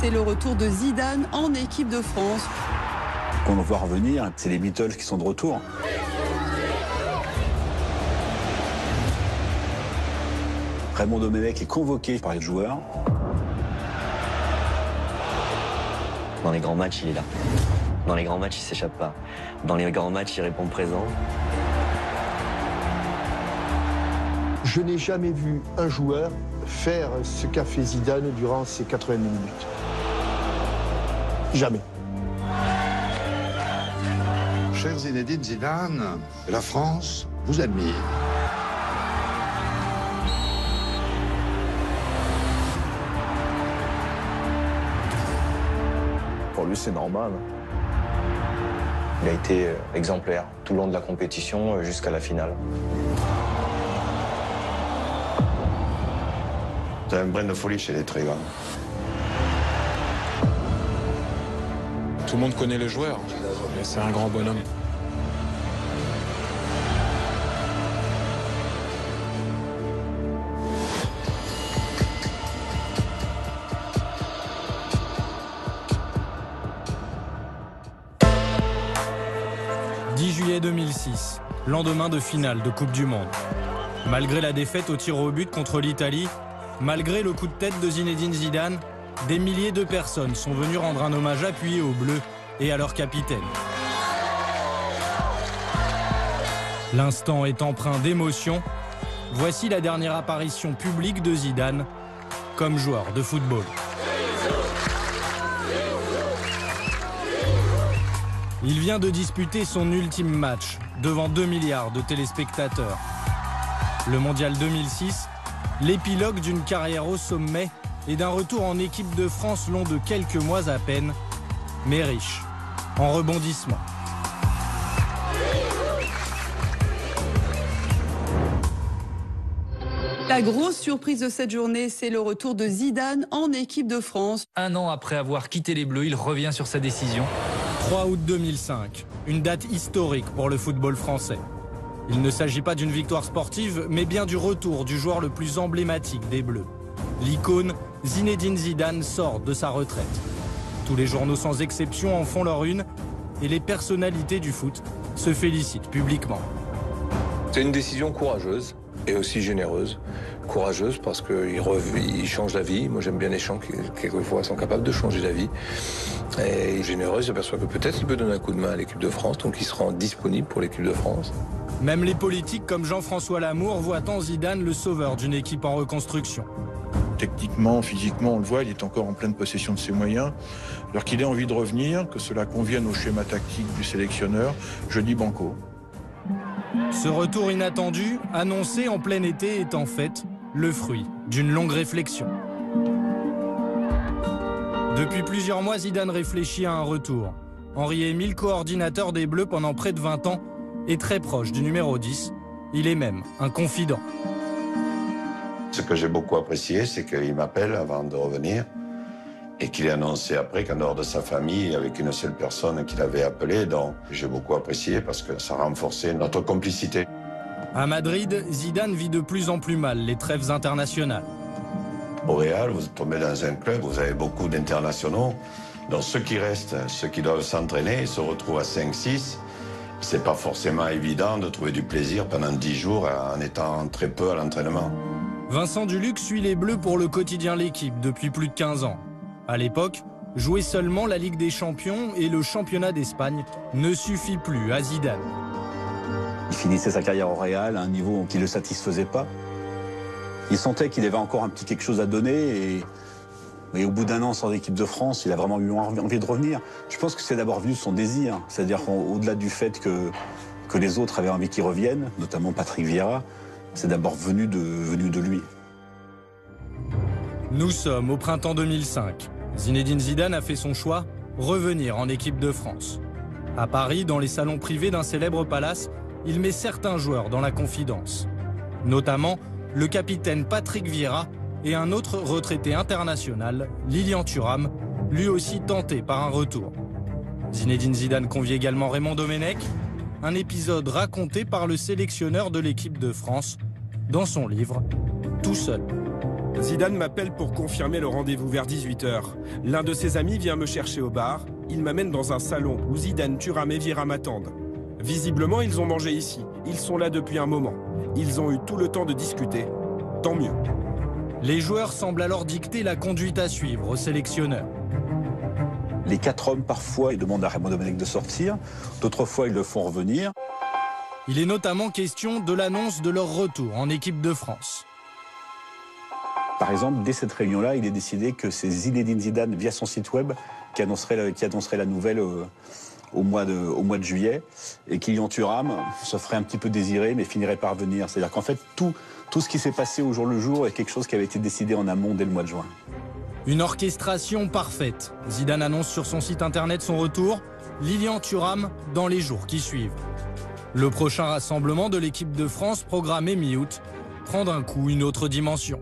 c'est le retour de Zidane en équipe de France. Qu'on voit revenir, c'est les Beatles qui sont de retour. Raymond Domenech est convoqué par les joueurs. Dans les grands matchs, il est là. Dans les grands matchs, il s'échappe pas. Dans les grands matchs, il répond présent. Je n'ai jamais vu un joueur faire ce qu'a fait Zidane durant ces 80 minutes. Jamais. Cher Zinedine Zidane, la France vous admire. Pour lui, c'est normal. Il a été exemplaire tout le long de la compétition jusqu'à la finale. C'est un brin de folie chez les Trigans. Tout le monde connaît le joueur, mais c'est un grand bonhomme. « 10 juillet 2006, lendemain de finale de Coupe du Monde. Malgré la défaite au tir au but contre l'Italie, malgré le coup de tête de Zinedine Zidane, des milliers de personnes sont venues rendre un hommage appuyé aux Bleus et à leur capitaine. L'instant est empreint d'émotion. Voici la dernière apparition publique de Zidane comme joueur de football. Il vient de disputer son ultime match devant 2 milliards de téléspectateurs. Le Mondial 2006, l'épilogue d'une carrière au sommet et d'un retour en équipe de France long de quelques mois à peine, mais riche en rebondissements. La grosse surprise de cette journée, c'est le retour de Zidane en équipe de France. Un an après avoir quitté les Bleus, il revient sur sa décision. 3 août 2005, une date historique pour le football français. Il ne s'agit pas d'une victoire sportive, mais bien du retour du joueur le plus emblématique des Bleus. L'icône, Zinedine Zidane, sort de sa retraite. Tous les journaux sans exception en font leur une et les personnalités du foot se félicitent publiquement. C'est une décision courageuse et aussi généreuse. Courageuse parce qu'il change la vie. Moi j'aime bien les gens qui quelquefois sont capables de changer la vie. Et généreuse, j'aperçois que peut-être il peut donner un coup de main à l'équipe de France, donc il se rend disponible pour l'équipe de France. Même les politiques comme Jean-François Lamour voient en Zidane le sauveur d'une équipe en reconstruction. Techniquement, physiquement, on le voit, il est encore en pleine possession de ses moyens. Alors qu'il ait envie de revenir, que cela convienne au schéma tactique du sélectionneur, je dis banco. Ce retour inattendu, annoncé en plein été, est en fait le fruit d'une longue réflexion. Depuis plusieurs mois, Zidane réfléchit à un retour. Henri-Émile, coordinateur des Bleus pendant près de 20 ans, est très proche du numéro 10. Il est même un confident. Ce que j'ai beaucoup apprécié, c'est qu'il m'appelle avant de revenir et qu'il ait annoncé après qu'en dehors de sa famille, il n'y avait qu'une seule personne qu'il avait appelée. Donc j'ai beaucoup apprécié parce que ça renforçait notre complicité. À Madrid, Zidane vit de plus en plus mal les trêves internationales. Au Real, vous tombez dans un club, vous avez beaucoup d'internationaux. Donc ceux qui restent, ceux qui doivent s'entraîner, se retrouvent à 5-6. C'est pas forcément évident de trouver du plaisir pendant 10 jours en étant très peu à l'entraînement. Vincent Duluc suit les Bleus pour le quotidien L'Équipe depuis plus de 15 ans. À l'époque, jouer seulement la Ligue des Champions et le championnat d'Espagne ne suffit plus à Zidane. Il finissait sa carrière au Real à un niveau qui ne le satisfaisait pas. Il sentait qu'il avait encore un petit quelque chose à donner et au bout d'un an sans équipe de France, il a vraiment eu envie de revenir. Je pense que c'est d'abord venu de son désir, c'est-à-dire qu'au-delà du fait que les autres avaient envie qu'il revienne, notamment Patrick Vieira, c'est d'abord venu de lui. Nous sommes au printemps 2005. Zinedine Zidane a fait son choix, revenir en équipe de France. À Paris, dans les salons privés d'un célèbre palace, il met certains joueurs dans la confidence. Notamment le capitaine Patrick Vieira et un autre retraité international, Lilian Thuram, lui aussi tenté par un retour. Zinedine Zidane convie également Raymond Domenech, un épisode raconté par le sélectionneur de l'équipe de France dans son livre « Tout seul ». Zidane m'appelle pour confirmer le rendez-vous vers 18h. L'un de ses amis vient me chercher au bar. Il m'amène dans un salon où Zidane, Thuram et Vieira m'attendent. Visiblement, ils ont mangé ici. Ils sont là depuis un moment. Ils ont eu tout le temps de discuter. Tant mieux. Les joueurs semblent alors dicter la conduite à suivre au sélectionneur. Les 4 hommes, parfois, ils demandent à Raymond Domenech de sortir. D'autres fois, ils le font revenir. Il est notamment question de l'annonce de leur retour en équipe de France. Par exemple, dès cette réunion-là, il est décidé que c'est Zinedine Zidane, via son site web, qui annoncerait la nouvelle au mois de juillet. Et Kylian Thuram se ferait un petit peu désirer, mais finirait par venir. C'est-à-dire qu'en fait, tout ce qui s'est passé au jour le jour est quelque chose qui avait été décidé en amont dès le mois de juin. Une orchestration parfaite. Zidane annonce sur son site internet son retour. Lilian Thuram dans les jours qui suivent. Le prochain rassemblement de l'équipe de France, programmé mi-août, prend d'un coup une autre dimension.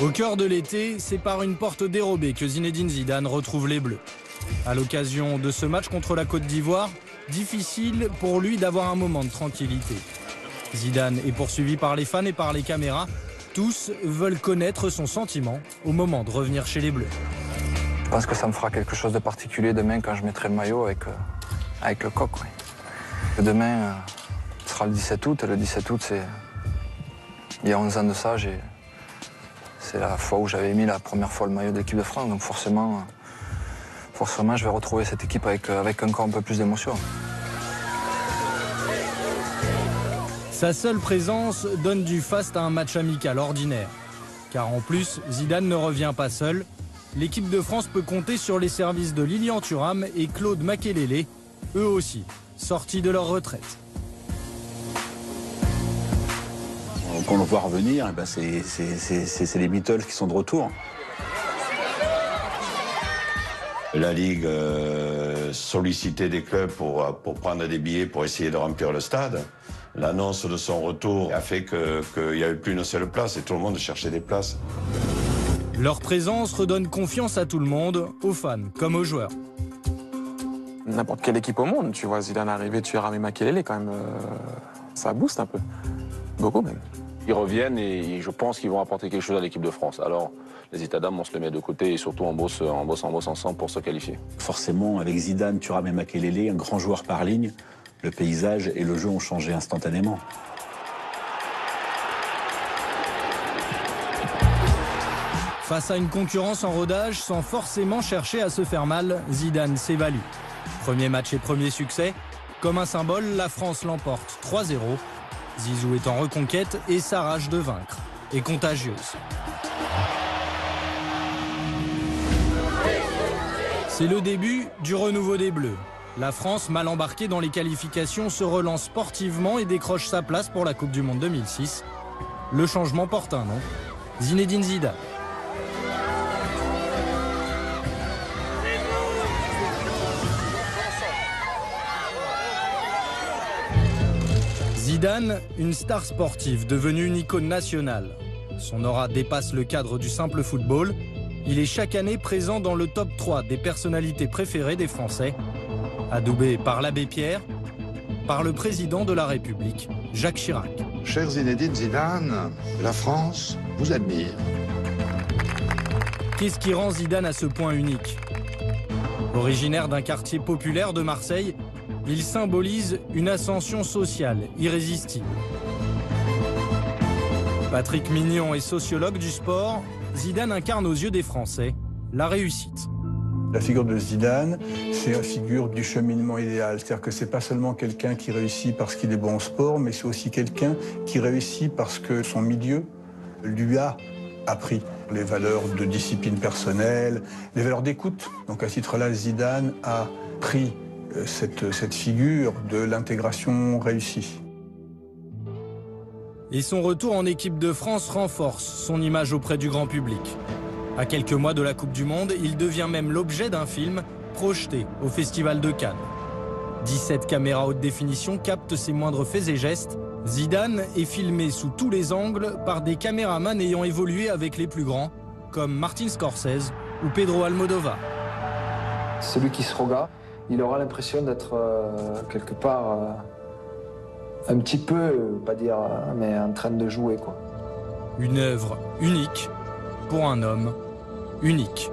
Au cœur de l'été, c'est par une porte dérobée que Zinedine Zidane retrouve les Bleus. À l'occasion de ce match contre la Côte d'Ivoire, difficile pour lui d'avoir un moment de tranquillité. Zidane est poursuivi par les fans et par les caméras. Tous veulent connaître son sentiment au moment de revenir chez les Bleus. Je pense que ça me fera quelque chose de particulier demain quand je mettrai le maillot avec le coq. Oui. Demain, ce sera le 17 août. Et le 17 août, c'est il y a 11 ans de ça. C'est la fois où j'avais mis la première fois le maillot de l'équipe de France. Donc forcément, je vais retrouver cette équipe avec encore un peu plus d'émotion. Sa seule présence donne du faste à un match amical ordinaire. Car en plus, Zidane ne revient pas seul. L'équipe de France peut compter sur les services de Lilian Thuram et Claude Makélélé, eux aussi, sortis de leur retraite. Quand on le voit revenir, c'est les Beatles qui sont de retour. La Ligue sollicitait des clubs pour prendre des billets pour essayer de remplir le stade. L'annonce de son retour a fait qu'il n'y avait plus une seule place et tout le monde cherchait des places. Leur présence redonne confiance à tout le monde, aux fans comme aux joueurs. N'importe quelle équipe au monde, tu vois Zidane arriver, Thuram et Makélélé, quand même, ça booste un peu. Beaucoup même. Ils reviennent et je pense qu'ils vont apporter quelque chose à l'équipe de France. Alors, les états d'âme, on se les met de côté et surtout on bosse ensemble pour se qualifier. Forcément, avec Zidane, Thuram et Makélélé, un grand joueur par ligne, le paysage et le jeu ont changé instantanément. Face à une concurrence en rodage, sans forcément chercher à se faire mal, Zidane s'évalue. Premier match et premier succès. Comme un symbole, la France l'emporte 3-0. Zizou est en reconquête et sa rage de vaincre est contagieuse. C'est le début du renouveau des Bleus. La France, mal embarquée dans les qualifications, se relance sportivement et décroche sa place pour la Coupe du Monde 2006. Le changement porte un nom, Zinedine Zidane. Zidane, une star sportive devenue une icône nationale. Son aura dépasse le cadre du simple football. Il est chaque année présent dans le top 3 des personnalités préférées des Français, adoubé par l'abbé Pierre, par le président de la République, Jacques Chirac. Cher Zinedine Zidane, la France vous admire. Qu'est-ce qui rend Zidane à ce point unique? Originaire d'un quartier populaire de Marseille, il symbolise une ascension sociale irrésistible. Patrick Mignon est sociologue du sport. Zidane incarne aux yeux des Français la réussite. La figure de Zidane, c'est la figure du cheminement idéal. C'est-à-dire que c'est pas seulement quelqu'un qui réussit parce qu'il est bon au sport, mais c'est aussi quelqu'un qui réussit parce que son milieu lui a appris les valeurs de discipline personnelle, les valeurs d'écoute. Donc à ce titre-là, Zidane a pris cette figure de l'intégration réussie. Et son retour en équipe de France renforce son image auprès du grand public. À quelques mois de la Coupe du Monde, il devient même l'objet d'un film projeté au Festival de Cannes. 17 caméras haute définition captent ses moindres faits et gestes. Zidane est filmé sous tous les angles par des caméramans ayant évolué avec les plus grands, comme Martin Scorsese ou Pedro Almodovar. Celui qui se regarde, il aura l'impression d'être quelque part Un petit peu, pas dire, mais en train de jouer, quoi. Une œuvre unique pour un homme unique.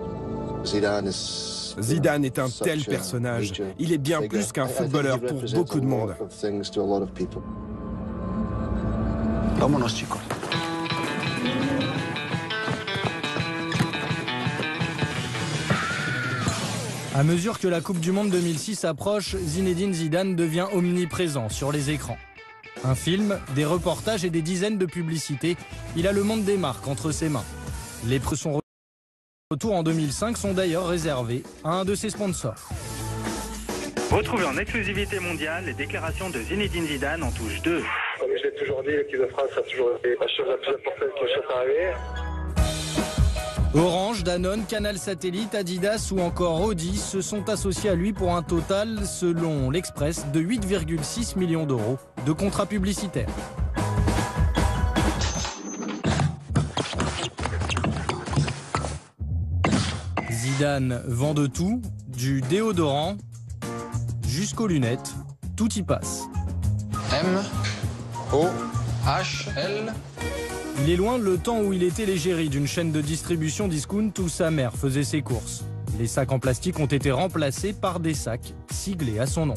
Zidane est un tel personnage. Il est bien plus qu'un footballeur pour beaucoup de monde. Vámonos, chicos. À mesure que la Coupe du Monde 2006 approche, Zinedine Zidane devient omniprésent sur les écrans. Un film, des reportages et des dizaines de publicités, il a le monde des marques entre ses mains. Les prix de son retour en 2005 sont d'ailleurs réservés à un de ses sponsors. Retrouvez en exclusivité mondiale les déclarations de Zinedine Zidane en touche 2. Comme je l'ai toujours dit, l'équipe de France a toujours été la chose la plus importante qui soit arrivée. Orange, Danone, Canal Satellite, Adidas ou encore Audi se sont associés à lui pour un total, selon l'Express, de 8,6 millions d'euros de contrats publicitaires. Zidane vend de tout, du déodorant jusqu'aux lunettes, tout y passe. M-O-H-L. Il est loin le temps où il était l'égérie d'une chaîne de distribution discount où sa mère faisait ses courses. Les sacs en plastique ont été remplacés par des sacs siglés à son nom.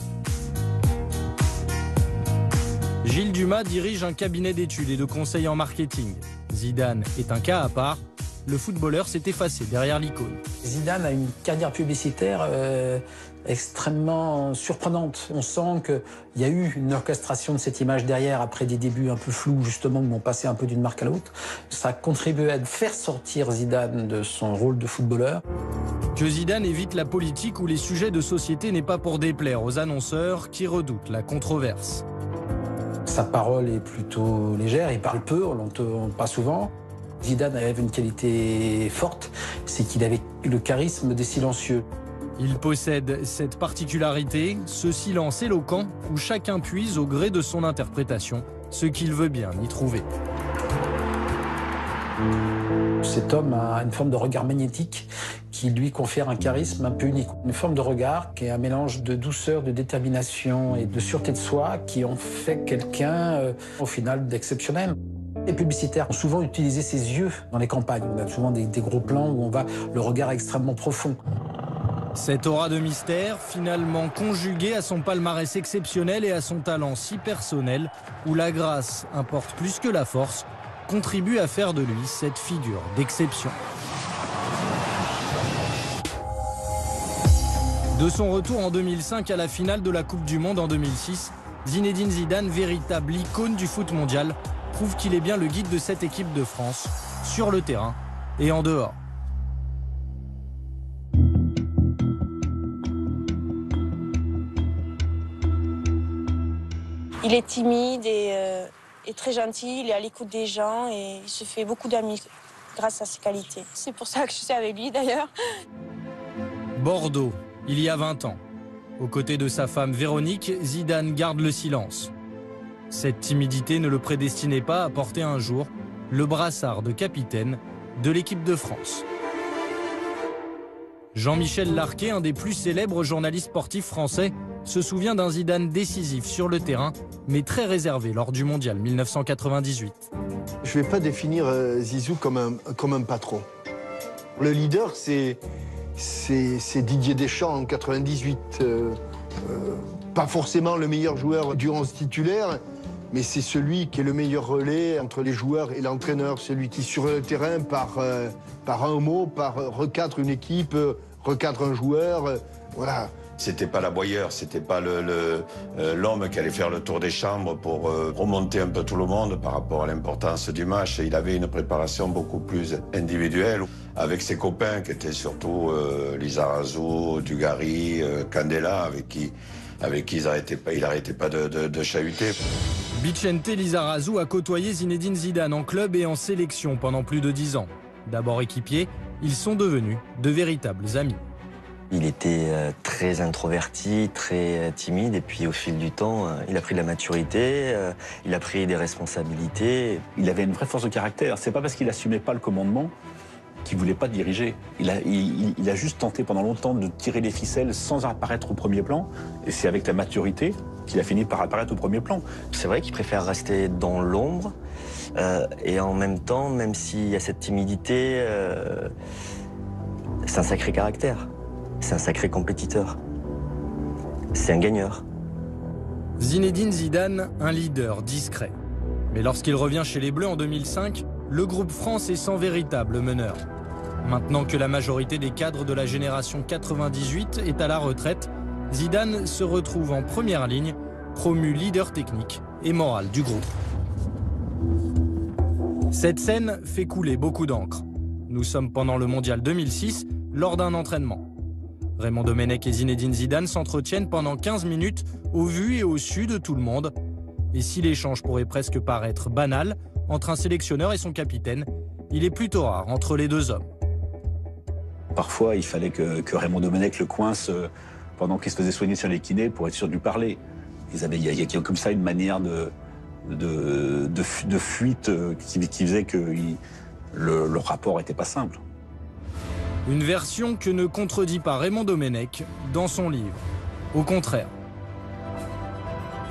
Gilles Dumas dirige un cabinet d'études et de conseils en marketing. Zidane est un cas à part. Le footballeur s'est effacé derrière l'icône. Zidane a une carrière publicitaire extrêmement surprenante. On sent qu'il y a eu une orchestration de cette image derrière après des débuts un peu flous, justement, où on passait un peu d'une marque à l'autre. Ça a contribué à faire sortir Zidane de son rôle de footballeur. Que Zidane évite la politique ou les sujets de société n'est pas pour déplaire aux annonceurs qui redoutent la controverse. Sa parole est plutôt légère, il parle peu, on l'entend pas souvent. Zidane avait une qualité forte, c'est qu'il avait le charisme des silencieux. Il possède cette particularité, ce silence éloquent où chacun puise au gré de son interprétation ce qu'il veut bien y trouver. Cet homme a une forme de regard magnétique qui lui confère un charisme un peu unique. Une forme de regard qui est un mélange de douceur, de détermination et de sûreté de soi qui ont fait quelqu'un, au final, d'exceptionnel. Les publicitaires ont souvent utilisé ses yeux dans les campagnes. On a souvent des gros plans où on va le regard extrêmement profond. Cette aura de mystère, finalement conjuguée à son palmarès exceptionnel et à son talent si personnel, où la grâce importe plus que la force, contribue à faire de lui cette figure d'exception. De son retour en 2005 à la finale de la Coupe du Monde en 2006, Zinedine Zidane, véritable icône du foot mondial, prouve qu'il est bien le guide de cette équipe de France, sur le terrain et en dehors. Il est timide et très gentil, il est à l'écoute des gens et il se fait beaucoup d'amis grâce à ses qualités. C'est pour ça que je suis avec lui d'ailleurs. Bordeaux, il y a 20 ans. Aux côtés de sa femme Véronique, Zidane garde le silence. Cette timidité ne le prédestinait pas à porter un jour le brassard de capitaine de l'équipe de France. Jean-Michel Larquet, un des plus célèbres journalistes sportifs français, se souvient d'un Zidane décisif sur le terrain, mais très réservé lors du Mondial 1998. Je ne vais pas définir Zizou comme un patron. Le leader, c'est Didier Deschamps en 98. Pas forcément le meilleur joueur du 11 titulaire, mais c'est celui qui est le meilleur relais entre les joueurs et l'entraîneur. Celui qui, sur le terrain, par un mot, recadre une équipe, recadre un joueur. Voilà. C'était pas l'aboyeur, c'était pas l'homme qui allait faire le tour des chambres pour remonter un peu tout le monde par rapport à l'importance du match. Il avait une préparation beaucoup plus individuelle avec ses copains qui étaient surtout Lizarazu, Dugarry, Candela, avec qui il n'arrêtait pas de chahuter. Vicente Lizarazu a côtoyé Zinedine Zidane en club et en sélection pendant plus de 10 ans. D'abord équipiers, ils sont devenus de véritables amis. Il était très introverti, très timide, et puis au fil du temps, il a pris de la maturité, il a pris des responsabilités. Il avait une vraie force de caractère. C'est pas parce qu'il assumait pas le commandement qu'il ne voulait pas diriger. Il a juste tenté pendant longtemps de tirer les ficelles sans apparaître au premier plan. Et c'est avec la maturité qu'il a fini par apparaître au premier plan. C'est vrai qu'il préfère rester dans l'ombre. Et en même temps, même s'il y a cette timidité, c'est un sacré caractère. C'est un sacré compétiteur. C'est un gagneur. Zinedine Zidane, un leader discret. Mais lorsqu'il revient chez les Bleus en 2005, le groupe France est sans véritable meneur. Maintenant que la majorité des cadres de la génération 98 est à la retraite, Zidane se retrouve en première ligne, promu leader technique et moral du groupe. Cette scène fait couler beaucoup d'encre. Nous sommes pendant le Mondial 2006, lors d'un entraînement. Raymond Domenech et Zinedine Zidane s'entretiennent pendant 15 minutes au vu et au su de tout le monde. Et si l'échange pourrait presque paraître banal entre un sélectionneur et son capitaine, il est plutôt rare entre les deux hommes. Parfois, il fallait que Raymond Domenech le coince pendant qu'il se faisait soigner sur les kinés pour être sûr de lui parler. Il y a comme ça une manière de fuite qui faisait que le rapport n'était pas simple. Une version que ne contredit pas Raymond Domenech dans son livre. Au contraire.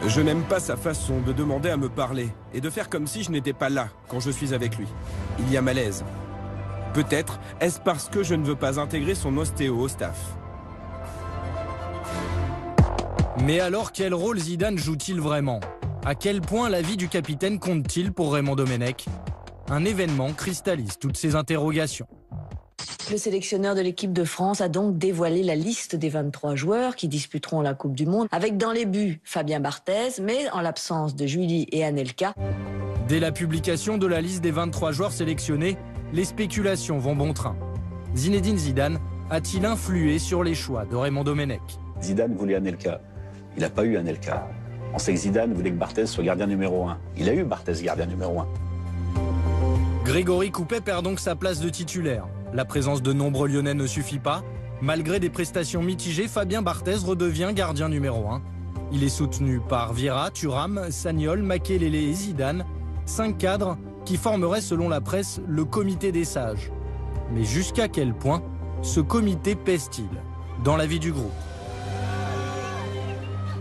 Je n'aime pas sa façon de demander à me parler et de faire comme si je n'étais pas là quand je suis avec lui. Il y a malaise. Peut-être est-ce parce que je ne veux pas intégrer son ostéo au staff. Mais alors, quel rôle Zidane joue-t-il vraiment? À quel point la vie du capitaine compte-t-il pour Raymond Domenech? Un événement cristallise toutes ces interrogations. Le sélectionneur de l'équipe de France a donc dévoilé la liste des 23 joueurs qui disputeront la Coupe du Monde, avec dans les buts Fabien Barthez, mais en l'absence de Julie et Anelka. Dès la publication de la liste des 23 joueurs sélectionnés, les spéculations vont bon train. Zinedine Zidane a-t-il influé sur les choix de Raymond Domenech? Zidane voulait Anelka. Il n'a pas eu Anelka. On sait que Zidane voulait que Barthez soit gardien numéro 1. Il a eu Barthez gardien numéro 1. Grégory Coupet perd donc sa place de titulaire. La présence de nombreux Lyonnais ne suffit pas. Malgré des prestations mitigées, Fabien Barthez redevient gardien numéro 1. Il est soutenu par Vieira, Thuram, Sagnol, Makelele et Zidane. 5 cadres qui formeraient, selon la presse, le comité des sages. Mais jusqu'à quel point ce comité pèse-t-il dans la vie du groupe?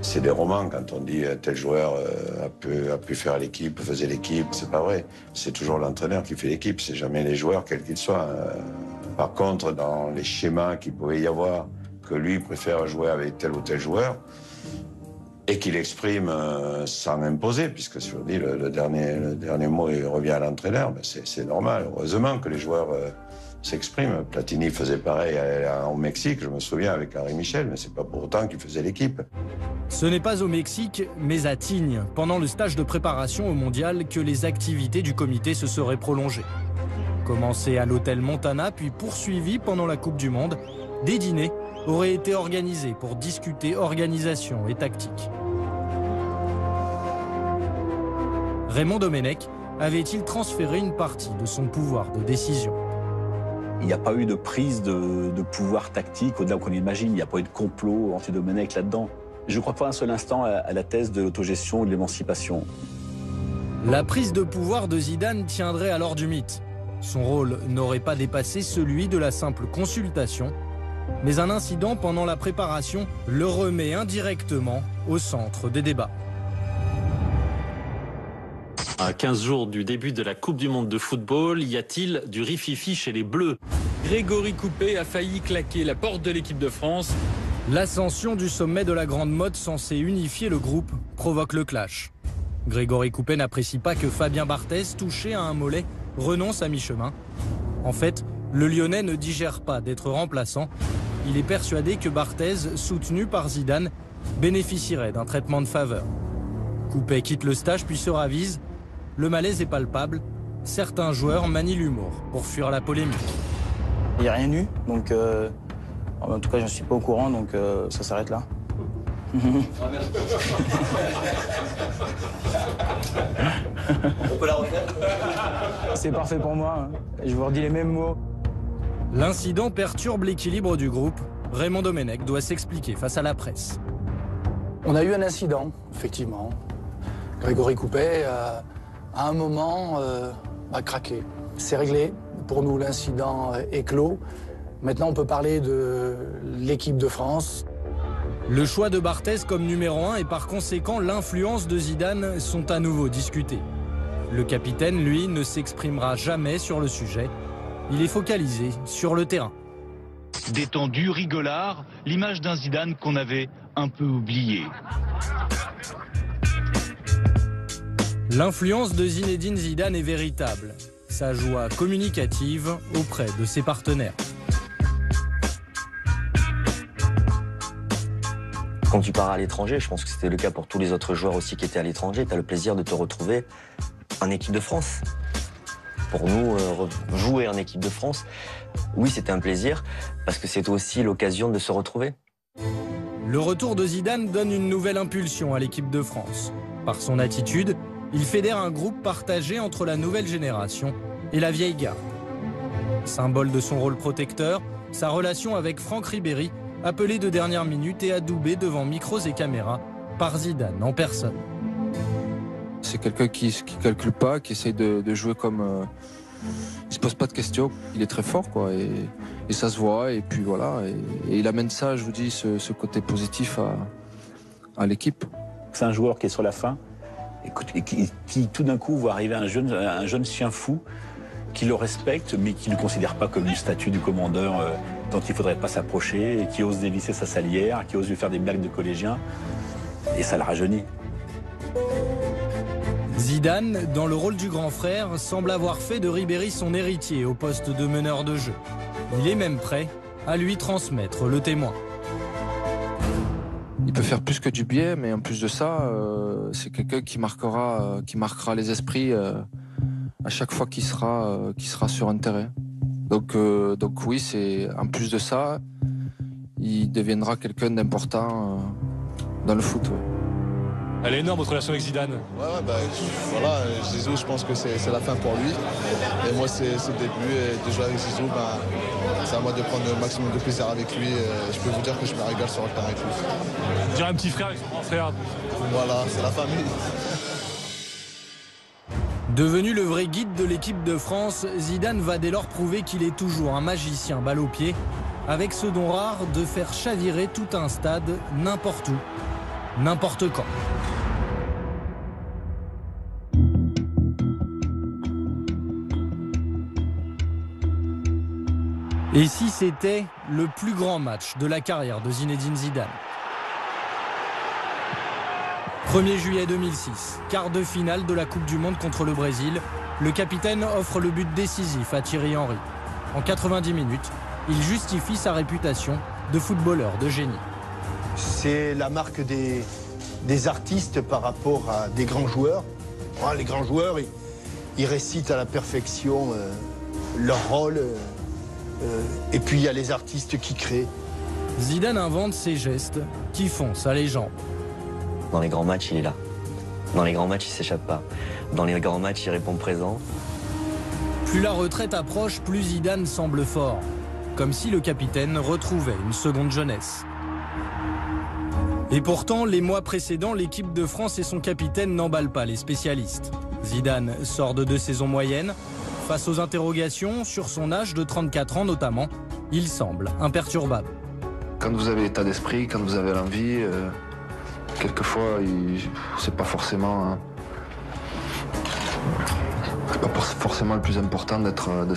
C'est des romans quand on dit tel joueur a pu faire l'équipe, faisait l'équipe. C'est pas vrai. C'est toujours l'entraîneur qui fait l'équipe, c'est jamais les joueurs, quels qu'ils soient. Par contre, dans les schémas qu'il pouvait y avoir, que lui préfère jouer avec tel ou tel joueur, et qu'il exprime sans imposer, puisque je vous dis, le dernier mot il revient à l'entraîneur, ben c'est normal. Heureusement que les joueurs s'expriment. Platini faisait pareil au Mexique, je me souviens, avec Henri Michel, mais c'est pas pour autant qu'il faisait l'équipe. Ce n'est pas au Mexique, mais à Tignes, pendant le stage de préparation au Mondial, que les activités du comité se seraient prolongées. Commencé à l'hôtel Montana, puis poursuivi pendant la Coupe du Monde, des dîners auraient été organisés pour discuter organisation et tactique. Raymond Domenech avait-il transféré une partie de son pouvoir de décision? Il n'y a pas eu de prise de pouvoir tactique au-delà qu'on imagine. Il n'y a pas eu de complot anti-Domenech là-dedans. Je ne crois pas un seul instant à la thèse de l'autogestion ou de l'émancipation. La prise de pouvoir de Zidane tiendrait alors du mythe. Son rôle n'aurait pas dépassé celui de la simple consultation, mais un incident pendant la préparation le remet indirectement au centre des débats. À 15 jours du début de la Coupe du Monde de football, y a-t-il du rififi chez les Bleus? Grégory Coupet a failli claquer la porte de l'équipe de France. L'ascension du sommet de la grande mode censée unifier le groupe provoque le clash. Grégory Coupet n'apprécie pas que Fabien Barthez, touché à un mollet, renonce à mi-chemin. En fait, le Lyonnais ne digère pas d'être remplaçant. Il est persuadé que Barthez, soutenu par Zidane, bénéficierait d'un traitement de faveur. Coupet quitte le stage puis se ravise. Le malaise est palpable. Certains joueurs manient l'humour pour fuir la polémique. Il n'y a rien eu, donc en tout cas je ne suis pas au courant, donc ça s'arrête là. On peut la refaire? C'est parfait pour moi, hein. Je vous redis les mêmes mots. L'incident perturbe l'équilibre du groupe. Raymond Domenech doit s'expliquer face à la presse. On a eu un incident, effectivement. Grégory Coupet, à un moment, a craqué. C'est réglé pour nous, l'incident est clos. Maintenant, on peut parler de l'équipe de France. Le choix de Barthez comme numéro 1 et par conséquent l'influence de Zidane sont à nouveau discutés. Le capitaine, lui, ne s'exprimera jamais sur le sujet. Il est focalisé sur le terrain. Détendu, rigolard, l'image d'un Zidane qu'on avait un peu oublié. L'influence de Zinedine Zidane est véritable. Sa joie communicative auprès de ses partenaires. Quand tu pars à l'étranger, je pense que c'était le cas pour tous les autres joueurs aussi qui étaient à l'étranger, tu as le plaisir de te retrouver en équipe de France. Pour nous, jouer en équipe de France, oui, c'était un plaisir, parce que c'était aussi l'occasion de se retrouver. Le retour de Zidane donne une nouvelle impulsion à l'équipe de France. Par son attitude, il fédère un groupe partagé entre la nouvelle génération et la vieille garde. Symbole de son rôle protecteur, sa relation avec Franck Ribéry, appelé de dernière minute et adoubé devant micros et caméras par Zidane en personne. C'est quelqu'un qui calcule pas, qui essaye de jouer comme... il se pose pas de questions, il est très fort, quoi, et ça se voit, et puis voilà. Et il amène ça, je vous dis, ce côté positif à l'équipe. C'est un joueur qui est sur la fin, et qui tout d'un coup voit arriver un jeune chien fou, qui le respecte, mais qui ne le considère pas comme une statue du commandeur dont il ne faudrait pas s'approcher, et qui ose dévisser sa salière, qui ose lui faire des blagues de collégiens, et ça le rajeunit. Zidane, dans le rôle du grand frère, semble avoir fait de Ribéry son héritier au poste de meneur de jeu. Il est même prêt à lui transmettre le témoin. Il peut faire plus que du bien, mais en plus de ça, c'est quelqu'un qui marquera les esprits à chaque fois qu'il sera sur un terrain. Donc oui, c'est en plus de ça, il deviendra quelqu'un d'important dans le foot. Ouais. Elle est énorme votre relation avec Zidane. Voilà, Zizou, je pense que c'est la fin pour lui. Et moi, c'est le début. Et de jouer avec Zizou, c'est à moi de prendre le maximum de plaisir avec lui. Et je peux vous dire que je me régale sur le terrain avec lui. Je dirais un petit frère avec son grand frère. Voilà, c'est la famille. Devenu le vrai guide de l'équipe de France, Zidane va dès lors prouver qu'il est toujours un magicien balle au pied, avec ce don rare de faire chavirer tout un stade n'importe où, n'importe quand. Et si c'était le plus grand match de la carrière de Zinedine Zidane? 1er juillet 2006, quart de finale de la Coupe du Monde contre le Brésil. Le capitaine offre le but décisif à Thierry Henry. En 90 minutes, il justifie sa réputation de footballeur de génie. C'est la marque des artistes par rapport à des grands joueurs. Les grands joueurs, ils récitent à la perfection leur rôle. Et puis il y a les artistes qui créent. Zidane invente ces gestes qui font sa légende. Dans les grands matchs, il est là. Dans les grands matchs, il s'échappe pas. Dans les grands matchs, il répond présent. Plus la retraite approche, plus Zidane semble fort. Comme si le capitaine retrouvait une seconde jeunesse. Et pourtant, les mois précédents, l'équipe de France et son capitaine n'emballent pas les spécialistes. Zidane sort de 2 saisons moyennes. Face aux interrogations sur son âge de 34 ans notamment, il semble imperturbable. Quand vous avez l'état d'esprit, quand vous avez l'envie, quelquefois, c'est pas forcément le plus important de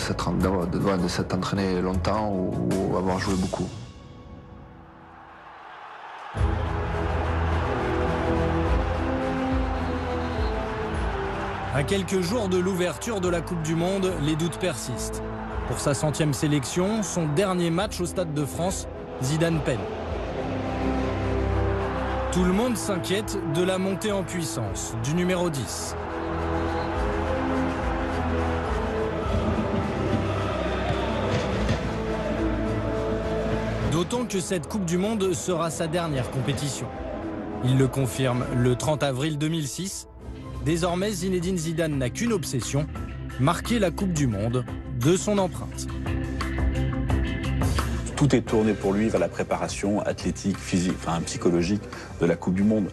s'être entraîné longtemps ou avoir joué beaucoup. À quelques jours de l'ouverture de la Coupe du Monde, les doutes persistent. Pour sa 100e sélection, son dernier match au Stade de France, Zidane peine. Tout le monde s'inquiète de la montée en puissance du numéro 10. D'autant que cette Coupe du Monde sera sa dernière compétition. Il le confirme le 30 avril 2006. Désormais, Zinedine Zidane n'a qu'une obsession, marquer la Coupe du Monde de son empreinte. Tout est tourné pour lui vers la préparation athlétique, physique, psychologique de la Coupe du Monde.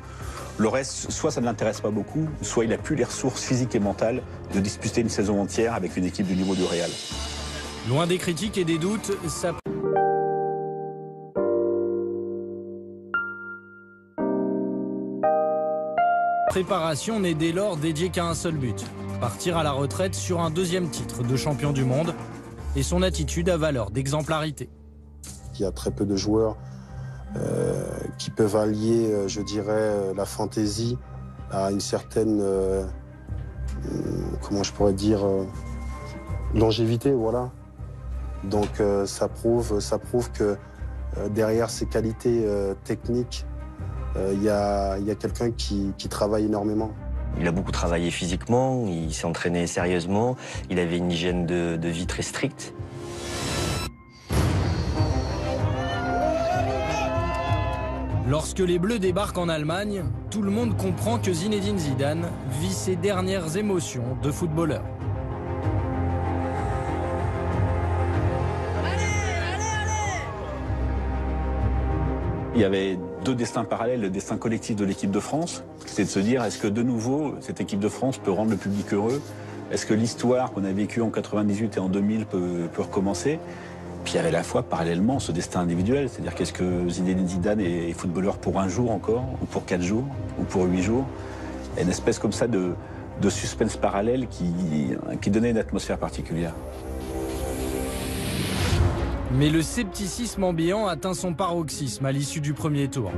Le reste, soit ça ne l'intéresse pas beaucoup, soit il n'a plus les ressources physiques et mentales de disputer une saison entière avec une équipe du niveau du Real. Loin des critiques et des doutes, sa préparation n'est dès lors dédiée qu'à un seul but, partir à la retraite sur un deuxième titre de champion du monde, et son attitude a valeur d'exemplarité. Il y a très peu de joueurs qui peuvent allier, je dirais, la fantaisie à une certaine, comment je pourrais dire, longévité, voilà. Donc ça prouve que derrière ces qualités techniques, il y a quelqu'un qui travaille énormément. Il a beaucoup travaillé physiquement, il s'est entraîné sérieusement, il avait une hygiène de vie très stricte. Lorsque les Bleus débarquent en Allemagne, tout le monde comprend que Zinedine Zidane vit ses dernières émotions de footballeur. Il y avait deux destins parallèles, le destin collectif de l'équipe de France, c'est de se dire est-ce que de nouveau cette équipe de France peut rendre le public heureux? Est-ce que l'histoire qu'on a vécue en 98 et en 2000 peut recommencer? Puis il y avait à la fois parallèlement ce destin individuel, c'est-à-dire qu'est-ce que Zinedine Zidane est footballeur pour un jour encore, ou pour 4 jours, ou pour 8 jours. Il y a une espèce comme ça de suspense parallèle qui donnait une atmosphère particulière. Mais le scepticisme ambiant atteint son paroxysme à l'issue du premier tour.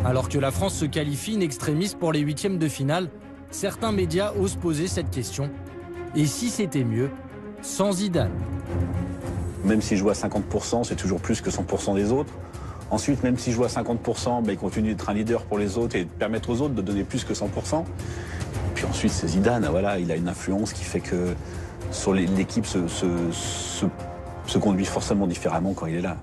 Alors que la France se qualifie in extremis pour les huitièmes de finale, certains médias osent poser cette question. Et si c'était mieux sans Zidane? Même s'il joue à 50%, c'est toujours plus que 100% des autres. Ensuite, même s'il joue à 50%, il continue d'être un leader pour les autres et de permettre aux autres de donner plus que 100%. Puis ensuite, c'est Zidane, voilà, il a une influence qui fait que sur l'équipe se conduit forcément différemment quand il est là.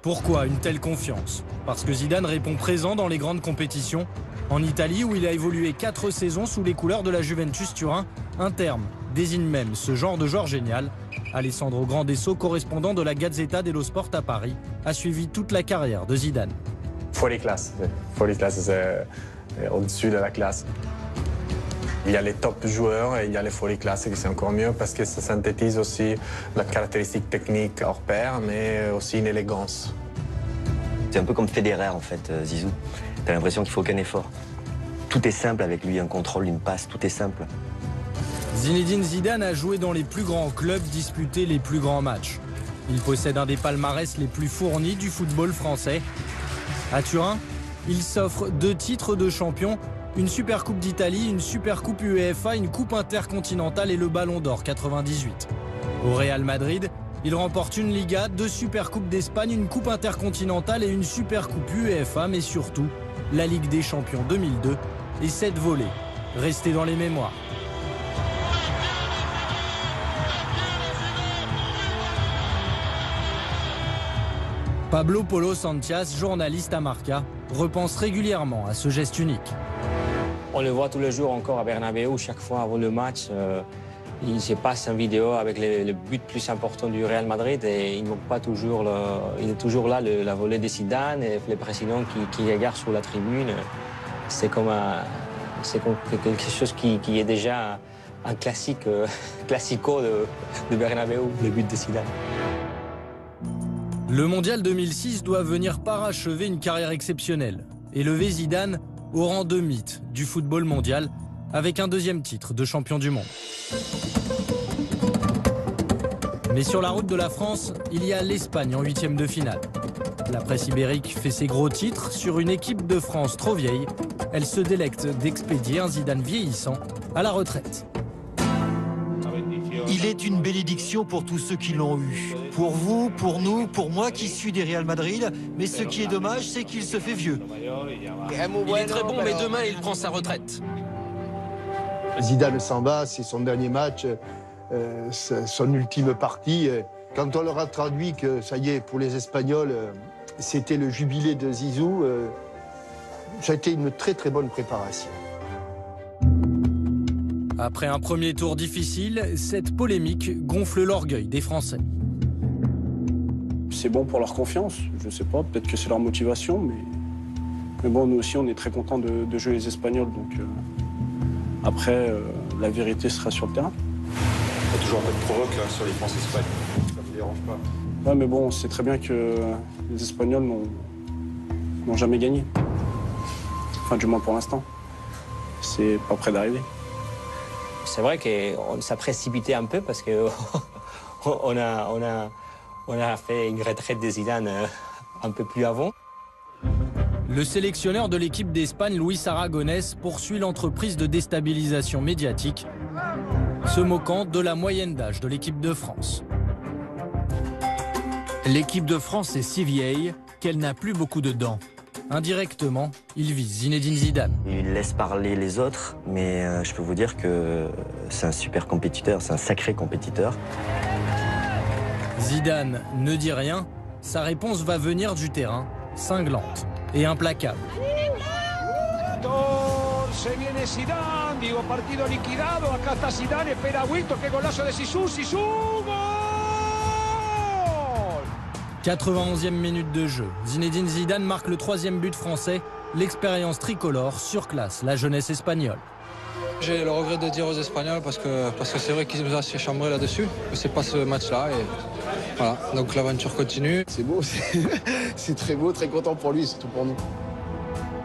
Pourquoi une telle confiance? Parce que Zidane répond présent dans les grandes compétitions. En Italie, où il a évolué 4 saisons sous les couleurs de la Juventus Turin, un terme désigne même ce genre de joueur génial. Alessandro Grandesso, correspondant de la Gazzetta dello Sport à Paris, a suivi toute la carrière de Zidane. Folie classe, c'est au-dessus de la classe. Il y a les top joueurs et il y a les folies classes qui c'est encore mieux parce que ça synthétise aussi la caractéristique technique hors pair, mais aussi une élégance. C'est un peu comme Federer en fait, Zizou. T'as l'impression qu'il faut aucun effort. Tout est simple avec lui, un contrôle, une passe, tout est simple. Zinedine Zidane a joué dans les plus grands clubs, disputé les plus grands matchs. Il possède un des palmarès les plus fournis du football français. À Turin, il s'offre 2 titres de champion, une Super Coupe d'Italie, une Super Coupe UEFA, une Coupe intercontinentale et le Ballon d'Or 98. Au Real Madrid, il remporte une Liga, 2 Super Coupes d'Espagne, une Coupe intercontinentale et une Super Coupe UEFA, mais surtout la Ligue des Champions 2002 et 7 volées, restées dans les mémoires. Pablo Polo Santias, journaliste à Marca, repense régulièrement à ce geste unique. On le voit tous les jours encore à Bernabéu, chaque fois avant le match. Il se passe une vidéo avec le but plus important du Real Madrid et il ne manque pas toujours, il est toujours là, la volée de Zidane et le président qui regarde sur la tribune. C'est comme quelque chose qui est déjà un classico de Bernabéu, le but de Zidane. Le Mondial 2006 doit venir parachever une carrière exceptionnelle, élever Zidane au rang de mythe du football mondial avec un 2e titre de champion du monde. Mais sur la route de la France, il y a l'Espagne en 8e de finale. La presse ibérique fait ses gros titres sur une équipe de France trop vieille. Elle se délecte d'expédier un Zidane vieillissant à la retraite. Il est une bénédiction pour tous ceux qui l'ont eu. Pour vous, pour nous, pour moi qui suis des Real Madrid. Mais ce qui est dommage, c'est qu'il se fait vieux. Il est très bon, mais demain, il prend sa retraite. Zidane s'en va, c'est son dernier match, son ultime partie. Quand on leur a traduit que, ça y est, pour les Espagnols, c'était le jubilé de Zizou, ça a été une très très bonne préparation. Après un premier tour difficile, cette polémique gonfle l'orgueil des Français. C'est bon pour leur confiance, je sais pas, peut-être que c'est leur motivation, mais bon, nous aussi on est très contents de jouer les Espagnols, donc après, la vérité sera sur le terrain. Il y a toujours un peu de provoque là, sur les France-Espagne. dérange pas. Ouais, mais bon, on sait très bien que les Espagnols n'ont jamais gagné. Enfin, du moins pour l'instant. C'est pas près d'arriver. C'est vrai qu'on s'est précipité un peu parce que on a fait une retraite de Zidane un peu plus avant. Le sélectionneur de l'équipe d'Espagne, Luis Aragonès, poursuit l'entreprise de déstabilisation médiatique, se moquant de la moyenne d'âge de l'équipe de France. L'équipe de France est si vieille qu'elle n'a plus beaucoup de dents. Indirectement, il vise Zinedine Zidane. Il laisse parler les autres, mais je peux vous dire que c'est un super compétiteur, c'est un sacré compétiteur. Zidane ne dit rien, sa réponse va venir du terrain, cinglante et implacable. Se viene Zidane, digo partido liquidado, acá está Zidane, espera Huito, qué golazo de Zizou, gol! 91e minute de jeu, Zinedine Zidane marque le 3e but français, l'expérience tricolore surclasse la jeunesse espagnole. J'ai le regret de dire aux Espagnols parce que c'est vrai qu'ils nous ont fait chambrer là-dessus, mais c'est pas ce match-là et voilà, donc l'aventure continue. C'est beau, c'est très beau, très content pour lui, surtout pour nous.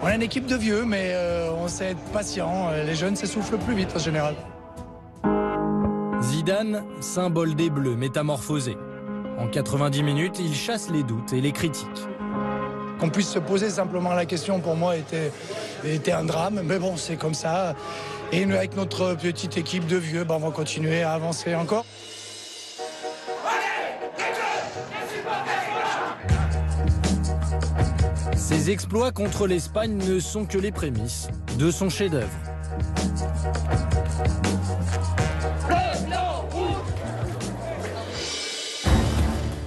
On est une équipe de vieux, mais on sait être patient. Les jeunes s'essoufflent plus vite en général. Zidane, symbole des Bleus métamorphosés. En 90 minutes, il chasse les doutes et les critiques. Qu'on puisse se poser simplement la question, pour moi, était un drame. Mais bon, c'est comme ça. Et nous, avec notre petite équipe de vieux, on va continuer à avancer encore. Ses exploits contre l'Espagne ne sont que les prémices de son chef-d'œuvre.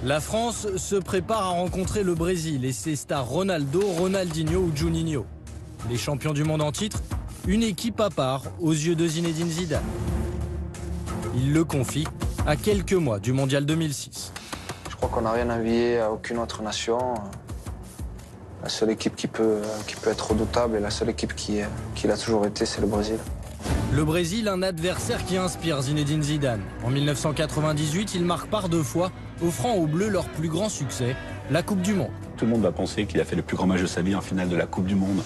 La France se prépare à rencontrer le Brésil et ses stars Ronaldo, Ronaldinho ou Juninho. Les champions du monde en titre, une équipe à part aux yeux de Zinedine Zidane. Il le confie à quelques mois du Mondial 2006. Je crois qu'on n'a rien envié à aucune autre nation. La seule équipe qui peut être redoutable et la seule équipe qui l'a toujours été, c'est le Brésil. Le Brésil, un adversaire qui inspire Zinedine Zidane. En 1998, il marque par 2 fois, offrant aux Bleus leur plus grand succès, la Coupe du Monde. Tout le monde va penser qu'il a fait le plus grand match de sa vie en finale de la Coupe du Monde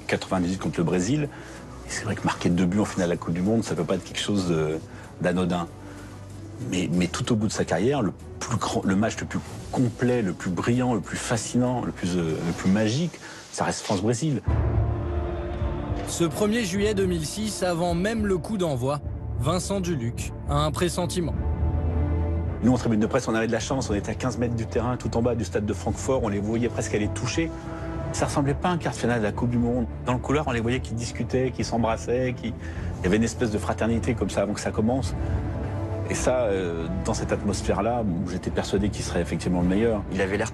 98 contre le Brésil. Et c'est vrai que marquer 2 buts en finale de la Coupe du Monde, ça ne peut pas être quelque chose d'anodin. Mais tout au bout de sa carrière, le match le plus complet, le plus brillant, le plus fascinant, le plus magique, ça reste France-Brésil. Ce 1er juillet 2006, avant même le coup d'envoi, Vincent Duluc a un pressentiment. Nous, en tribune de presse, on avait de la chance, on était à 15 mètres du terrain, tout en bas du stade de Francfort, on les voyait presque aller toucher. Ça ressemblait pas à un quart de finale de la Coupe du Monde. Dans le couloir, on les voyait qui discutaient, qui s'embrassaient, il y avait une espèce de fraternité comme ça avant que ça commence. Et ça, dans cette atmosphère-là, j'étais persuadé qu'il serait effectivement le meilleur. Il avait l'air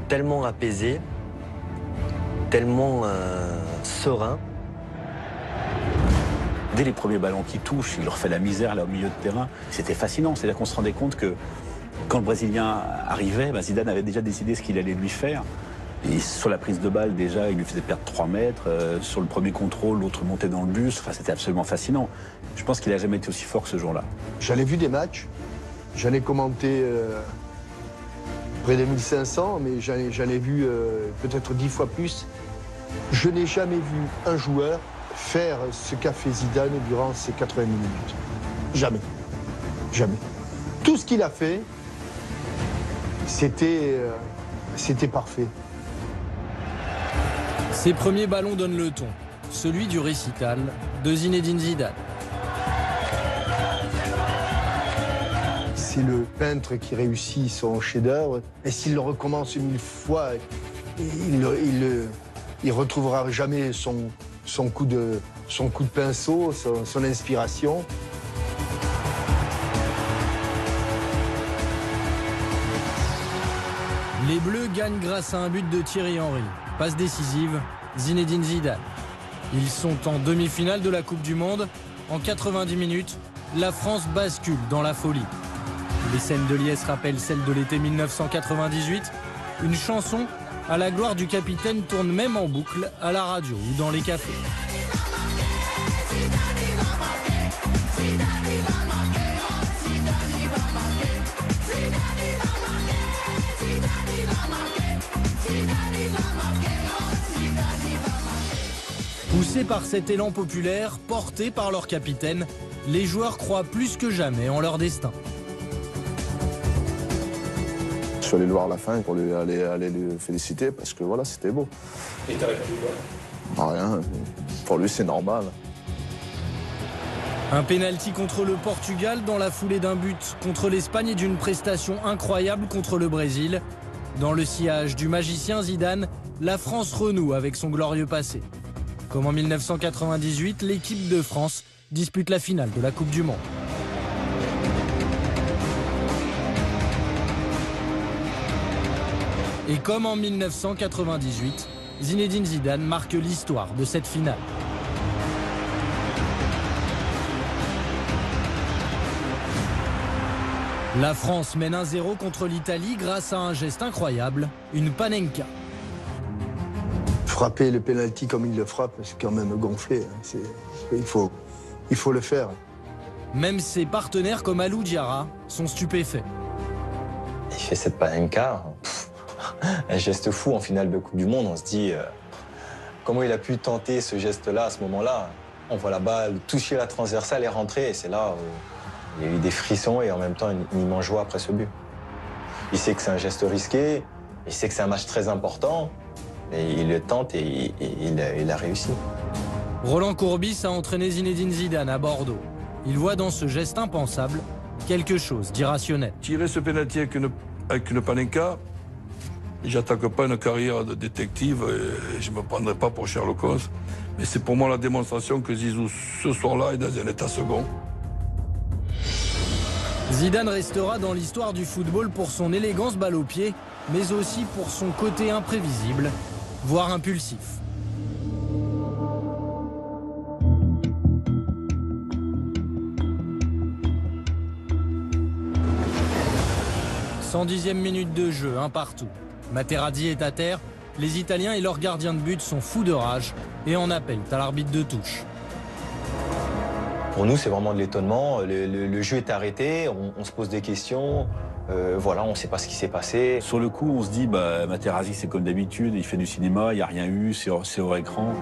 tellement apaisé, tellement serein. Dès les premiers ballons qui touchent, il leur fait la misère là au milieu de terrain. C'était fascinant, c'est-à-dire qu'on se rendait compte que quand le Brésilien arrivait, Zidane avait déjà décidé ce qu'il allait lui faire. Et sur la prise de balle, déjà, il lui faisait perdre 3 mètres. Sur le premier contrôle, l'autre montait dans le bus. Enfin, c'était absolument fascinant. Je pense qu'il n'a jamais été aussi fort que ce jour-là. J'en ai vu des matchs. J'en ai commenté près de 1500, mais j'en ai vu peut-être 10 fois plus. Je n'ai jamais vu un joueur faire ce qu'a fait Zidane durant ces 80 minutes. Jamais. Jamais. Tout ce qu'il a fait, c'était parfait. Ses premiers ballons donnent le ton, celui du récital de Zinedine Zidane. C'est le peintre qui réussit son chef-d'œuvre, et s'il le recommence 1000 fois, il ne retrouvera jamais son coup de pinceau, son inspiration. Les Bleus gagnent grâce à un but de Thierry Henry. Passe décisive, Zinedine Zidane. Ils sont en demi-finale de la Coupe du Monde. En 90 minutes, la France bascule dans la folie. Les scènes de liesse rappellent celles de l'été 1998. Une chanson à la gloire du capitaine tourne même en boucle à la radio ou dans les cafés. Zidane va marquer, Poussés par cet élan populaire, portés par leur capitaine, les joueurs croient plus que jamais en leur destin. Je suis allé le voir à la fin pour aller le féliciter parce que voilà, c'était beau. Et t'as répondu quoi? Rien, pour lui c'est normal. Un pénalty contre le Portugal dans la foulée d'un but contre l'Espagne et d'une prestation incroyable contre le Brésil. Dans le sillage du magicien Zidane, la France renoue avec son glorieux passé. Comme en 1998, l'équipe de France dispute la finale de la Coupe du Monde. Et comme en 1998, Zinedine Zidane marque l'histoire de cette finale. La France mène 1-0 contre l'Italie grâce à un geste incroyable, une panenka. Frapper le pénalty comme il le frappe, c'est quand même gonflé. Il faut le faire. Même ses partenaires comme Alou Diarra sont stupéfaits. Il fait cette panenka, un geste fou en finale de Coupe du Monde. On se dit comment il a pu tenter ce geste-là à ce moment-là. On voit la balle toucher la transversale et rentrer, et c'est là où il y a eu des frissons et en même temps une immense joie après ce but. Il sait que c'est un geste risqué, il sait que c'est un match très important, et il le tente et il a réussi. Roland Courbis a entraîné Zinedine Zidane à Bordeaux. Il voit dans ce geste impensable quelque chose d'irrationnel. Tirer ce pénalty avec une panenka, j'attaque pas une carrière de détective et je me prendrai pas pour Sherlock Holmes. Mais c'est pour moi la démonstration que Zizou, ce soir-là, est dans un état second. Zidane restera dans l'histoire du football pour son élégance balle au pied, mais aussi pour son côté imprévisible, voire impulsif. « 110e minute de jeu, un partout. Materazzi est à terre, les Italiens et leurs gardiens de but sont fous de rage et en appellent à l'arbitre de touche. Pour nous, c'est vraiment de l'étonnement. Le jeu est arrêté, on se pose des questions. Voilà, on ne sait pas ce qui s'est passé. Sur le coup, on se dit, Materazzi, c'est comme d'habitude, il fait du cinéma, il n'y a rien eu, c'est hors écran.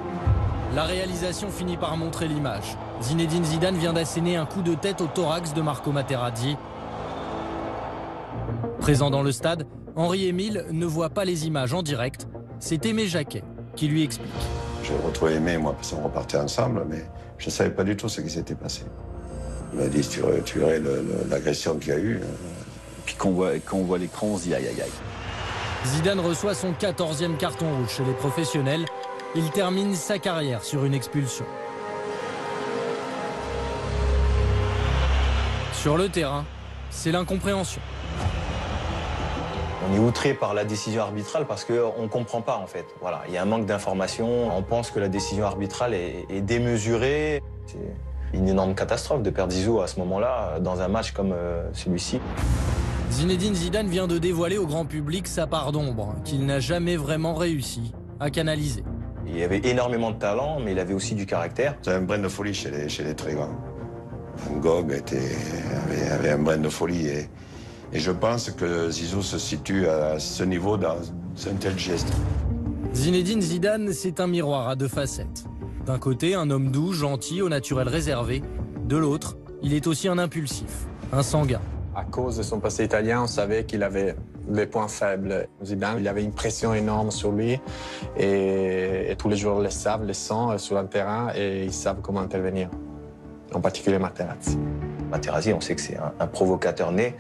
La réalisation finit par montrer l'image. Zinedine Zidane vient d'asséner un coup de tête au thorax de Marco Materazzi. Présent dans le stade, Henri-Émile ne voit pas les images en direct. C'est Aimé Jacquet qui lui explique. J'ai retrouvé Aimé, moi, parce qu'on repartait ensemble, mais je ne savais pas du tout ce qui s'était passé. Il m'a dit, tu verrais l'agression qu'il y a eu. Puis quand on voit l'écran, on se dit aïe aïe aïe. Zidane reçoit son 14e carton rouge chez les professionnels. Il termine sa carrière sur une expulsion. Sur le terrain, c'est l'incompréhension. On est outré par la décision arbitrale parce qu'on ne comprend pas en fait. Voilà, il y a un manque d'information. On pense que la décision arbitrale est démesurée. C'est une énorme catastrophe de perdre Zizou à ce moment-là dans un match comme celui-ci. Zinedine Zidane vient de dévoiler au grand public sa part d'ombre qu'il n'a jamais vraiment réussi à canaliser. Il avait énormément de talent, mais il avait aussi du caractère. C'est un brin de folie chez les très grands. Van Gogh avait un brin de folie et je pense que Zizou se situe à ce niveau dans un tel geste. Zinedine Zidane, c'est un miroir à deux facettes. D'un côté, un homme doux, gentil, au naturel réservé. De l'autre, il est aussi un impulsif, un sanguin. À cause de son passé italien, on savait qu'il avait des points faibles. Zidane, il avait une pression énorme sur lui et tous les joueurs le savent, le sentent sur le terrain et ils savent comment intervenir. En particulier Materazzi. Materazzi, on sait que c'est un provocateur né.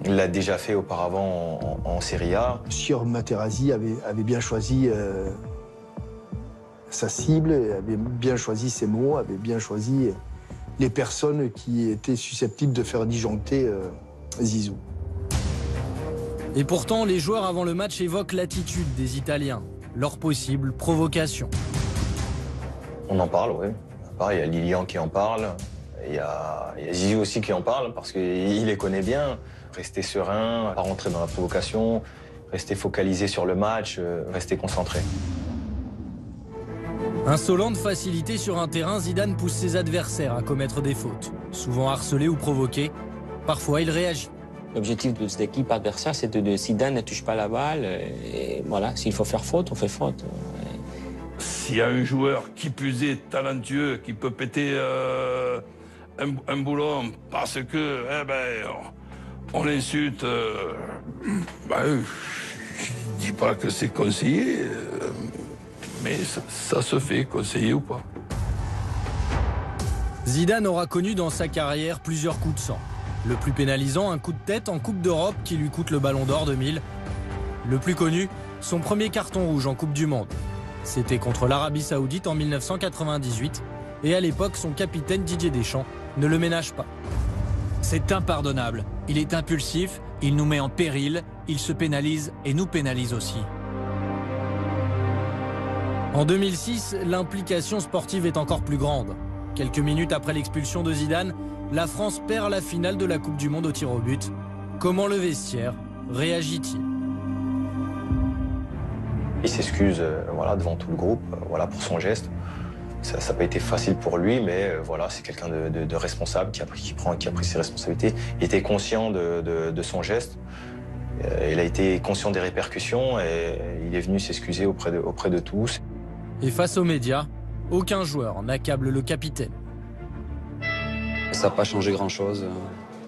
Il l'a déjà fait auparavant en Serie A. Sior Materazzi avait bien choisi sa cible, avait bien choisi ses mots, avait bien choisi les personnes qui étaient susceptibles de faire disjoncter Zizou. Et pourtant, les joueurs avant le match évoquent l'attitude des Italiens, leur possible provocation. On en parle, oui. Il y a Lilian qui en parle, il y a Zizou aussi qui en parle parce qu'il les connaît bien. Rester serein, pas rentrer dans la provocation, rester focalisé sur le match, rester concentré. Insolent de facilité sur un terrain, Zidane pousse ses adversaires à commettre des fautes. Souvent harcelé ou provoqué, parfois il réagit. L'objectif de cette équipe adversaire, c'est de Zidane ne touche pas la balle. Et voilà, s'il faut faire faute, on fait faute. s'il y a un joueur qui plus est talentueux, qui peut péter un boulon parce que on l'insulte, je dis pas que c'est conseillé, mais ça se fait, conseiller ou pas. Zidane aura connu dans sa carrière plusieurs coups de sang. Le plus pénalisant, un coup de tête en Coupe d'Europe qui lui coûte le Ballon d'Or 2000. Le plus connu, son premier carton rouge en Coupe du Monde. C'était contre l'Arabie Saoudite en 1998 et à l'époque, son capitaine Didier Deschamps ne le ménage pas. C'est impardonnable. Il est impulsif, il nous met en péril, il se pénalise et nous pénalise aussi. En 2006, l'implication sportive est encore plus grande. Quelques minutes après l'expulsion de Zidane, la France perd la finale de la Coupe du Monde au tir au but. Comment le vestiaire réagit-il? Il s'excuse devant tout le groupe pour son geste. Ça n'a pas été facile pour lui, mais c'est quelqu'un de responsable qui a pris ses responsabilités. Il était conscient de son geste. Il a été conscient des répercussions et il est venu s'excuser auprès de tous. Et face aux médias, aucun joueur n'accable le capitaine. Ça n'a pas changé grand-chose.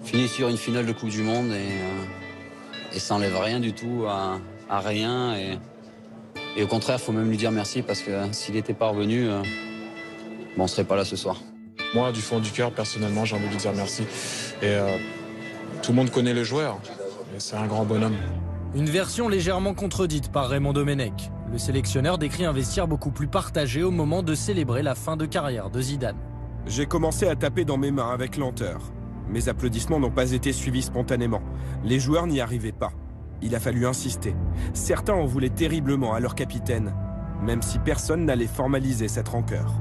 Fini sur une finale de Coupe du Monde et ça n'enlève rien du tout à rien. Et au contraire, il faut même lui dire merci parce que s'il n'était pas revenu, on ne serait pas là ce soir. Moi, du fond du cœur, personnellement, j'ai envie de lui dire merci. Et tout le monde connaît le joueur. C'est un grand bonhomme. Une version légèrement contredite par Raymond Domenech. Le sélectionneur décrit un vestiaire beaucoup plus partagé au moment de célébrer la fin de carrière de Zidane. J'ai commencé à taper dans mes mains avec lenteur. Mes applaudissements n'ont pas été suivis spontanément. Les joueurs n'y arrivaient pas. Il a fallu insister. Certains en voulaient terriblement à leur capitaine, même si personne n'allait formaliser cette rancœur.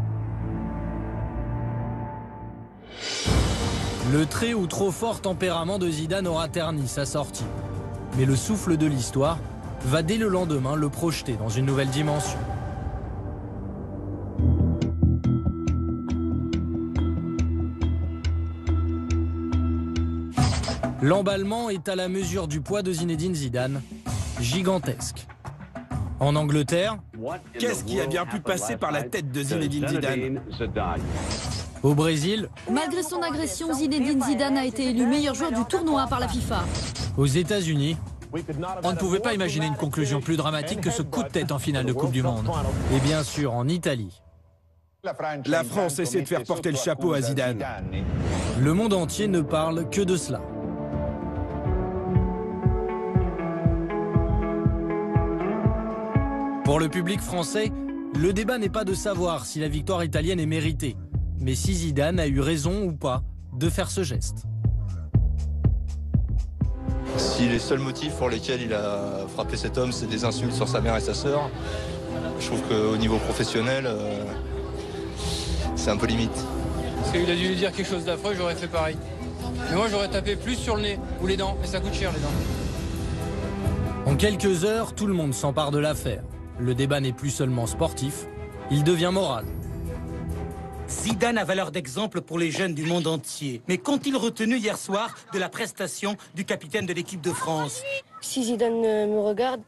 Le très ou trop fort tempérament de Zidane aura terni sa sortie. Mais le souffle de l'histoire va dès le lendemain le projeter dans une nouvelle dimension. L'emballement est à la mesure du poids de Zinedine Zidane, gigantesque. En Angleterre, qu'est-ce qui a bien pu passer par la tête de Zinedine Zidane? Au Brésil, malgré son agression, Zinedine Zidane a été élu meilleur joueur du tournoi par la FIFA. Aux États-Unis, on ne pouvait pas imaginer une conclusion plus dramatique que ce coup de tête en finale de Coupe du Monde. Et bien sûr en Italie. La France essaie de faire porter le chapeau à Zidane. Le monde entier ne parle que de cela. Pour le public français, le débat n'est pas de savoir si la victoire italienne est méritée, mais si Zidane a eu raison ou pas de faire ce geste. Si les seuls motifs pour lesquels il a frappé cet homme, c'est des insultes sur sa mère et sa sœur, je trouve qu'au niveau professionnel, c'est un peu limite. Parce qu'il a dû lui dire quelque chose d'affreux, j'aurais fait pareil. Mais moi, j'aurais tapé plus sur le nez ou les dents, et ça coûte cher les dents. En quelques heures, tout le monde s'empare de l'affaire. Le débat n'est plus seulement sportif, il devient moral. Zidane a valeur d'exemple pour les jeunes du monde entier. Mais qu'ont-ils retenu hier soir de la prestation du capitaine de l'équipe de France? Si Zidane me regarde,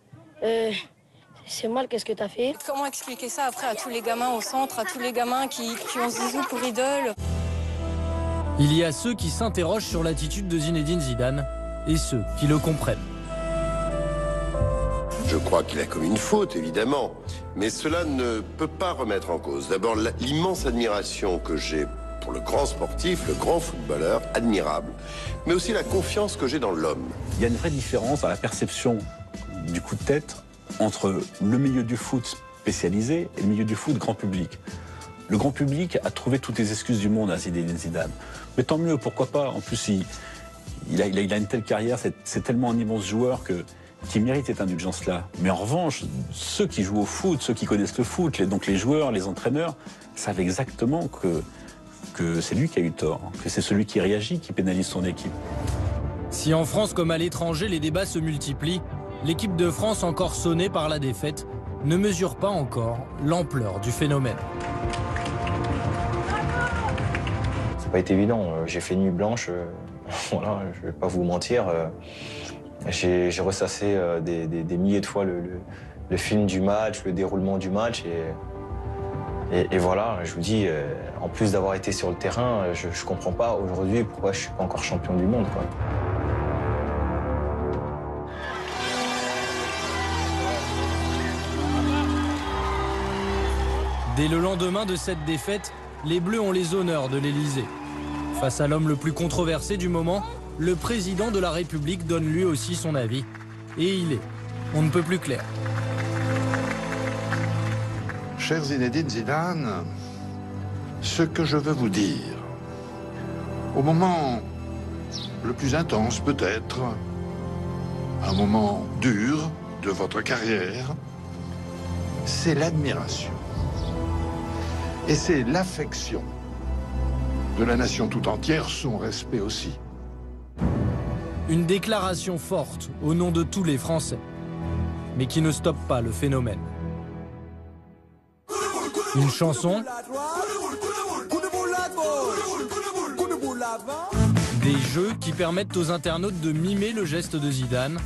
c'est mal, qu'est-ce que t'as fait? Comment expliquer ça après à tous les gamins au centre, à tous les gamins qui ont Zizou pour idole? Il y a ceux qui s'interrogent sur l'attitude de Zinedine Zidane et ceux qui le comprennent. Je crois qu'il a commis une faute, évidemment, mais cela ne peut pas remettre en cause. D'abord, l'immense admiration que j'ai pour le grand sportif, le grand footballeur, admirable, mais aussi la confiance que j'ai dans l'homme. Il y a une vraie différence dans la perception du coup de tête entre le milieu du foot spécialisé et le milieu du foot grand public. Le grand public a trouvé toutes les excuses du monde à Zinedine Zidane. Mais tant mieux, pourquoi pas? En plus, il a une telle carrière, c'est tellement un immense joueur qui mérite cette indulgence-là. Mais en revanche, ceux qui jouent au foot, ceux qui connaissent le foot, donc les joueurs, les entraîneurs, savent exactement que c'est lui qui a eu tort, que c'est celui qui réagit qui pénalise son équipe. Si en France comme à l'étranger, les débats se multiplient, l'équipe de France, encore sonnée par la défaite, ne mesure pas encore l'ampleur du phénomène. Ça n'a pas été évident. J'ai fait nuit blanche, voilà, je ne vais pas vous mentir. J'ai ressassé des milliers de fois le film du match, le déroulement du match. Et Et voilà, je vous dis, en plus d'avoir été sur le terrain, je comprends pas aujourd'hui pourquoi je suis pas encore champion du monde, quoi. Dès le lendemain de cette défaite, les Bleus ont les honneurs de l'Élysée. Face à l'homme le plus controversé du moment, le président de la République donne lui aussi son avis. Et il est, on ne peut plus clair. Cher Zinedine Zidane, ce que je veux vous dire, au moment le plus intense peut-être, un moment dur de votre carrière, c'est l'admiration. Et c'est l'affection de la nation tout entière, son respect aussi. Une déclaration forte au nom de tous les Français, mais qui ne stoppe pas le phénomène. Une chanson, des jeux qui permettent aux internautes de mimer le geste de Zidane,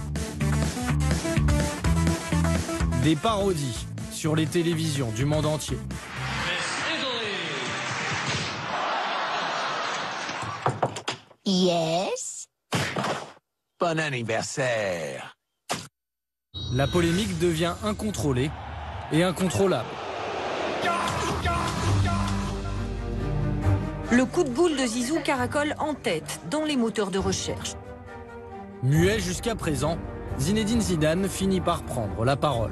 des parodies sur les télévisions du monde entier. Yes. Bon anniversaire. La polémique devient incontrôlée et incontrôlable. Le coup de boule de Zizou caracole en tête dans les moteurs de recherche. Muet jusqu'à présent, Zinedine Zidane finit par prendre la parole.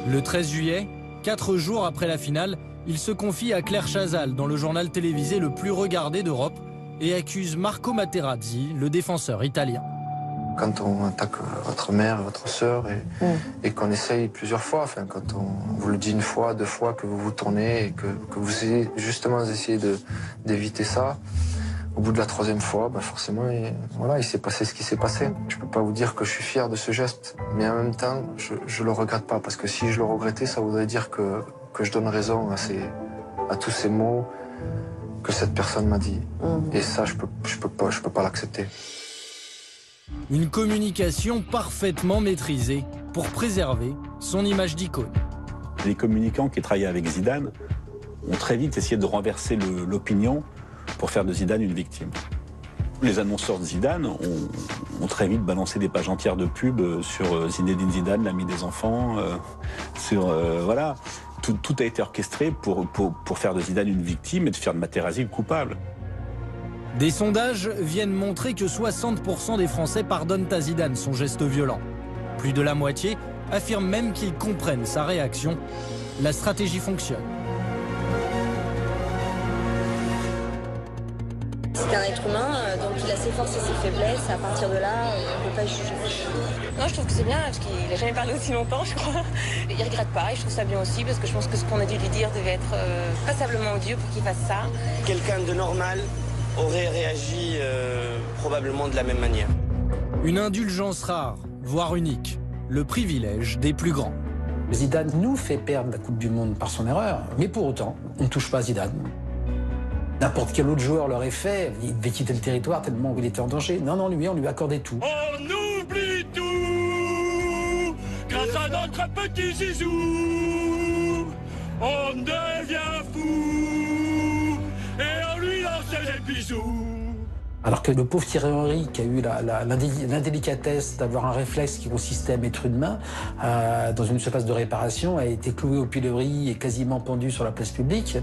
Le 13 juillet, 4 jours après la finale, il se confie à Claire Chazal dans le journal télévisé le plus regardé d'Europe et accuse Marco Materazzi, le défenseur italien. Quand on attaque votre mère, votre sœur et qu'on essaye plusieurs fois, enfin, quand on vous le dit une fois, 2 fois, que vous vous tournez et que vous essayez justement d'éviter ça, au bout de la 3e fois, bah forcément, il s'est passé ce qui s'est passé. Je peux pas vous dire que je suis fier de ce geste, mais en même temps, je le regrette pas, parce que si je le regrettais, ça voudrait dire que je donne raison à tous ces mots que cette personne m'a dit. Et ça, je peux pas l'accepter. Une communication parfaitement maîtrisée pour préserver son image d'icône. Les communicants qui travaillaient avec Zidane ont très vite essayé de renverser l'opinion pour faire de Zidane une victime. Les annonceurs de Zidane ont très vite balancé des pages entières de pub sur Zinedine Zidane, l'ami des enfants, voilà. Tout a été orchestré pour faire de Zidane une victime et de faire de Materazzi le coupable. Des sondages viennent montrer que 60% des Français pardonnent à Zidane son geste violent. Plus de la moitié affirment même qu'ils comprennent sa réaction. La stratégie fonctionne. C'est un être humain, donc il a ses forces et ses faiblesses. À partir de là, on ne peut pas juger. Non, je trouve que c'est bien, parce qu'il n'a jamais parlé aussi longtemps, je crois. Il ne regrette pas, et je trouve ça bien aussi, parce que je pense que ce qu'on a dû lui dire devait être passablement odieux pour qu'il fasse ça. Quelqu'un de normal aurait réagi probablement de la même manière. Une indulgence rare, voire unique. Le privilège des plus grands. Zidane nous fait perdre la Coupe du Monde par son erreur, mais pour autant, on ne touche pas à Zidane. N'importe quel autre joueur l'aurait fait, il devait quitter le territoire tellement il était en danger. Non, lui, on lui accordait tout. On oublie tout grâce à notre petit Zizou. On devient fou et on lui lance des bisous. Alors que le pauvre Thierry Henry, qui a eu l'indélicatesse d'avoir un réflexe qui consistait à mettre une main dans une surface de réparation, a été cloué au pilori et quasiment pendu sur la place publique.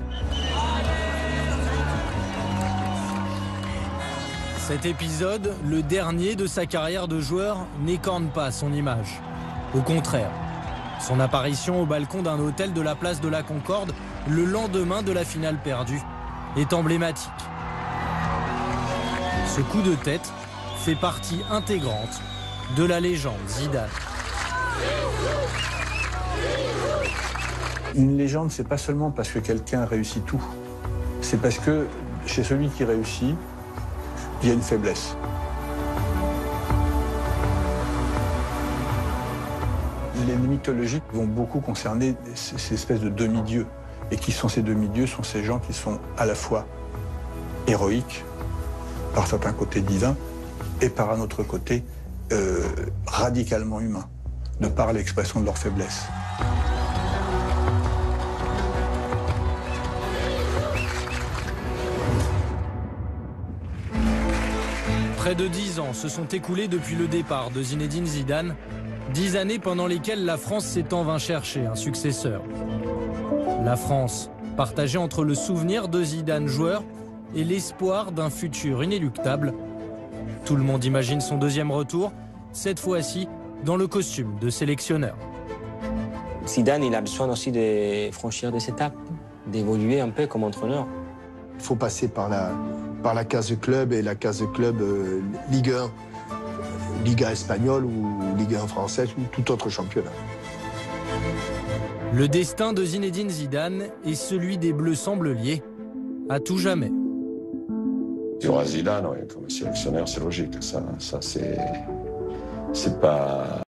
Cet épisode, le dernier de sa carrière de joueur, n'écorne pas son image. Au contraire, son apparition au balcon d'un hôtel de la place de la Concorde, le lendemain de la finale perdue, est emblématique. Ce coup de tête fait partie intégrante de la légende Zidane. Une légende, c'est pas seulement parce que quelqu'un réussit tout. C'est parce que chez celui qui réussit, il y a une faiblesse. Les mythologies vont beaucoup concerner ces espèces de demi-dieux. Et qui sont ces demi-dieux? Sont ces gens qui sont à la fois héroïques, par certains côtés divins, et par un autre côté radicalement humain, de par l'expression de leur faiblesse. Près de 10 ans se sont écoulés depuis le départ de Zinedine Zidane. 10 années pendant lesquelles la France s'est en vain chercher un successeur. La France, partagée entre le souvenir de Zidane joueur et l'espoir d'un futur inéluctable. Tout le monde imagine son deuxième retour, cette fois-ci dans le costume de sélectionneur. Zidane, il a besoin aussi de franchir des étapes, d'évoluer un peu comme entraîneur. Il faut passer par la case club et la case club Ligue 1, Liga espagnole ou Ligue 1 française ou tout autre championnat. Le destin de Zinedine Zidane et celui des Bleus semblent liés à tout jamais. Il y aura Zidane, comme sélectionneur, c'est logique. Ça c'est pas...